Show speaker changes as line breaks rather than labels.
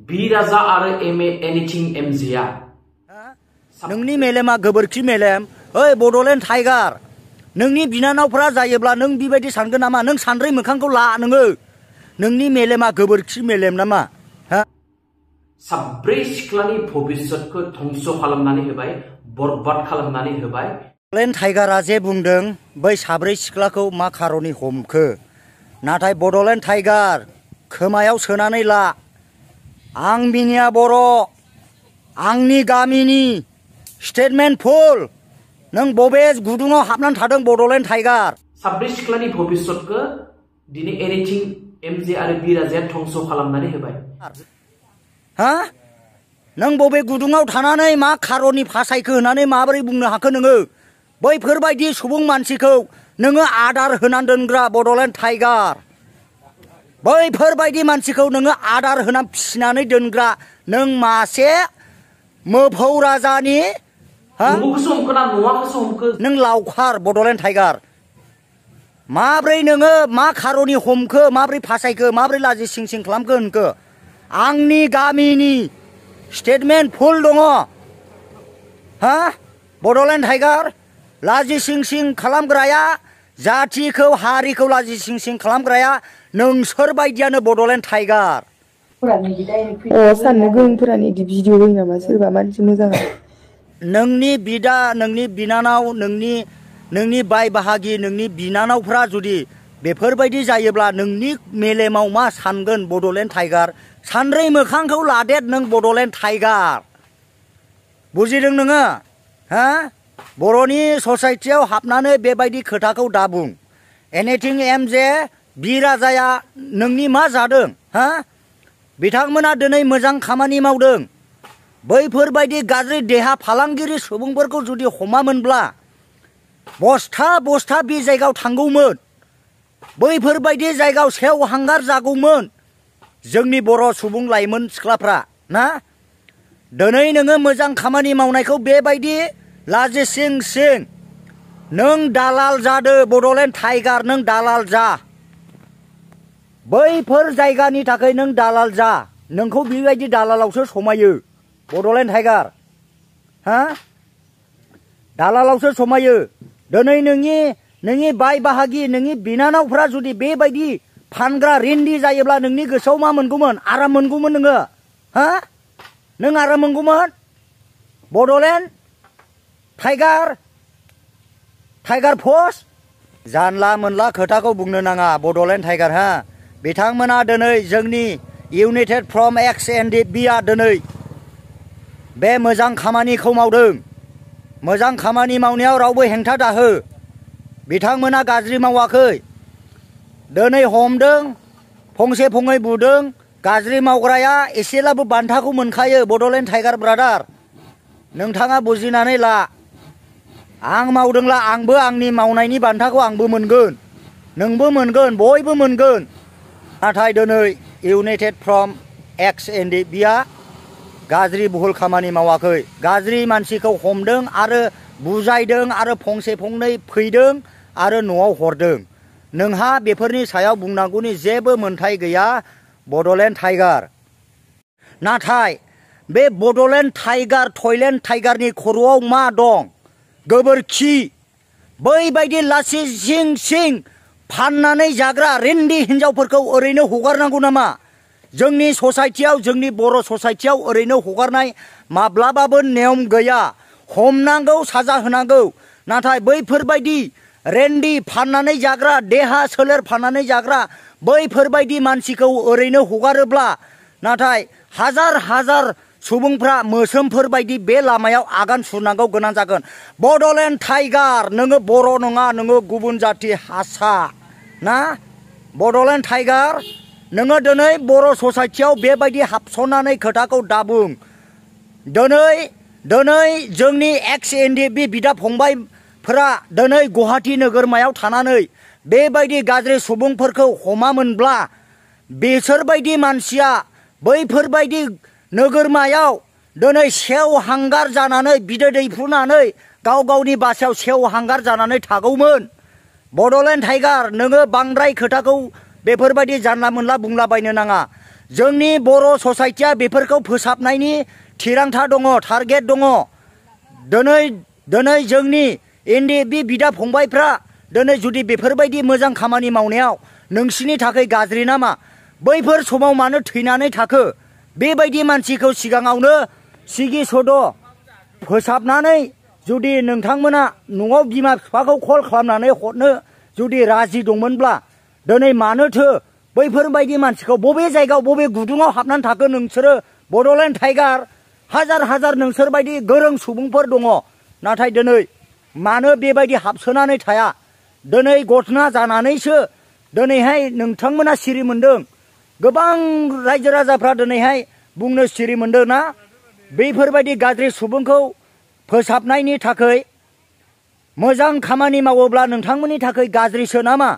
बि राजा आरो एनिथिं एमजेआ
नोंनि मेलेमा गोबोरखि मेलेम ओइ बड'लेण्ड टाइगार नोंनि बिनानावफ्रा जायोब्ला नों बेबायदि सानगोन नामा नों सानद्रै मोखांखौ ला नोङो नोंनि मेलेमा गोबोरखि मेलेम नामा हा
साब्रै सिख्लानि भबिष्यतखौ धंस खालामनानै होबाय बरबाद खालामनानै होबाय
बड'लेण्ड टाइगारा जे बुंदों बै साब्रै सिख्लाखौ मा खारननि हमखो नाथाय बड'लेण्ड टाइगार खोमायाव सोनानै ला आं मिनिया बर' आंनि गामिनि स्टेटमेन्ट फुल नों बबे गुदुङाव हाबनानै थादों बड'लेण्ड टाइगार
साब्रै सिख्लानि भबिष्यतखौ दिनै एनिथिं एमजे आरो बि राजाया धंस खालामनानै होबाय
हा नों बबे गुदुङाव थानानै मा खारननि फासायखो होननानै माबोरै बुंनो हाखो नोङो बैफोरबायदि सुबुं मानसिखौ नोङो आदार होनानै दोनग्रा बड'लेण्ड टाइगार बैफोरबायदि मानसिखौ नोङो आदार होनानै फिसिनानै दोनग्रा नों मासे मोफौ राजानि नों लावखार बड'लेण्ड टाइगार माब्रै नोङो मा खारननि हमखो माब्रै फासायखो माब्रै लाजि सिं सिं खालामखो होनखो आंनि गामिनि स्टेटमेन्ट फुल दङ हा बड'लेण्ड टाइगार लाजि सिं सिं खालामग्राया जातिखौ हारिखौ लाजि सिं सिं खालामग्राया नोंसोर बायदियानो बड'लेण्ड टाइगार
साननो गोरोंफोरानो बिदि भिडिअ होयो नामा सोरबा मानसि मोजां
नोंनि बिदा नोंनि बिनानाव नोंनि बाय बाहागि नोंनि बिनानावफ्रा जुदि बेफोरबायदि जायोब्ला नोंनि मेलेमाव मा सानगोन बड'लेण्ड टाइगार सानद्रै मोखांखौ लादेर नों बड'लेण्ड टाइगार बुजिदों नोङो हा बर'नि ससाइटियाव हाबनानै बेबायदि खोथाखौ दाबुं एनिथिं एमजे बि राजाया नोंनि मा जादों हा बिथांमोना दिनै मोजां खामानि मावदों बैफोरबायदि गाज्रि देहा फालांगिरि सुबुंफोरखौ जुदि हमामोनब्ला बस्था बस्था बे जायगायाव थांगौमोन बैफोरबायदि जायगायाव सेवहांगार जागौमोन जोंनि बर' सुबुं लाइमोन सिख्लाफ्रा ना दिनै नोङो मोजां खामानि मावनायखौ बेबायदि लाजि सिं सिं नों दालाल जादो बड'लेण्ड टाइगार नों दालाल जा बैफोर जायगानि थाखाय नों दालाल जा नोंखौ बेबायदि दालालावसो समायो बड'लेण्ड टाइगार हा दालालावसो समायो दिनै नोंनि बाय बाहागि नोंनि बिनानावफ्रा जुदि बेबायदि फानग्रा रेन्डि जायोब्ला नोंनि गोसोआव मा मोनगौमोन आराम मोनगौमोन नोङो हा नों आराम मोनगौमोन बड'लेण्ड टाइगार फर्स जानला मोनला खोथाखौ बुंनो नाङा बड'लेण्ड टाइगार हा बिथांमोना दिनै जोंनि इउनाइटेड फ्रम XNDP-आ दिनै बे मोजां खामानिखौ मावदों मोजां खामानि मावनायाव रावबो हेंथा दाहो बिथांमोना गाज्रि मावाखै दिनै हमदों फंसे फङै बुदों गाज्रि मावग्राया एसेब्लाबो बान्थाखौ मोनखायो बड'लेण्ड टाइगार ब्रादार नोंथाङा बुजिनानै ला आं मावदोंला आंबो आंनि मावनायनि बान्थाखौ आंबो मोनगोन नोंबो मोनगोन बयबो मोनगोन नाथाय दिनै इउनाइटेड फ्रम XNDP-आ गाज्रि बुहुल खामानि मावाखै गाज्रि मानसिखौ हमदों आरो बुजायदों आरो फंसे फंनै फैदों आरो न'आव हरदों नोंहा बेफोरनि सायाव बुंनांगौनि जेबो मोन्थाय गैया बड'लेण्ड टाइगार नाथाय बे बड'लेण्ड टाइगार थयलेण्ड टाइगारनि खर'आव मा दं गोबोरखि बैबायदि लासि सिं सिं फाननानै जाग्रा रेन्डि हिनजावफोरखौ ओरैनो हगारनांगौ नामा जोंनि ससाइटियाव जोंनि बर' ससाइटियाव ओरैनो हगारनाय माब्लाबाबो नियम गैया हमनांगौ साजा होनांगौ नाथाय बैफोरबायदि रेन्डि फाननानै जाग्रा देहा सोलेर फाननानै जाग्रा बैफोरबायदि मानसिखौ ओरैनो हगारोब्ला नाथाय हाजार हाजार सुबुंफ्रा मोस्रोमफोरबायदि बे लामायाव आगान सुरनांगौ गोनां जागोन बड'लेण्ड टाइगार नोङो बर' नङा नोङो गुबुन जाथि हारसा ना बड'लेण्ड टाइगार नोङो दिनै बर' ससाइटियाव बेबायदि हाबसननानै खोथाखौ दाबुं दिनै जोंनि XNDP बिदा फंबायफोरा दिनै गुवाहाटी नोगोरमायाव थानानै बेबायदि गाज्रि सुबुंफोरखौ हमामोनब्ला बिसोरबायदि मानसिया बैफोरबायदि नोगोरमायाव दिनै सेवहांगार जानानै बिदै दैफ्रुनानै गाव गावनि बासायाव सेवहांगार जानानै थागौमोन बड'लेण्ड टाइगार नोङो बांद्राय खोथाखौ बेफोरबायदि जानला मोनला बुंलाबायनो नाङा जोंनि बर' ससाइटिया बेफोरखौ फोसाबनायनि थिरांथा दङ टारगेट दङ दिनै जोंनि एनडिएफबि बिदा फंबायफ्रा दिनै जुदि बेफोरबायदि मोजां खामानि मावनायाव नोंसिनि थाखाय गाज्रि नामा बैफोर समाव मानो थैनानै थाखो बेबायदि मानसिखौ सिगाङावनो सिगि सद' फोसाबनानै जुदि नोंथांमोना न'आव बिमा बिफाखौ कल खालामनानै हरनो जुदि राजि दंमोनब्ला दिनै मानोथो बैफोरबायदि मानसिखौ बबे जायगायाव बबे गुदुङाव हाबनानै थाखो नोंसोरो बड'लेण्ड टाइगार हाजार नोंसोर बायदि गोरों सुबुंफोर दङ नाथाय दिनै मानो बेबायदि हाबसोनानै थाया दिनै घटना जानानैसो दिनैहाय नोंथांमोना सिरि मोन्दों गोबां रायजो राजाफ्रा दिनैहाय बुंनो सिरि मोन्दों ना बेफोरबायदि गाज्रि सुबुंखौ फोसाबनायनि थाखाय मोजां खामानि मावोब्ला नोंथांमोननि थाखाय गाज्रिसो नामा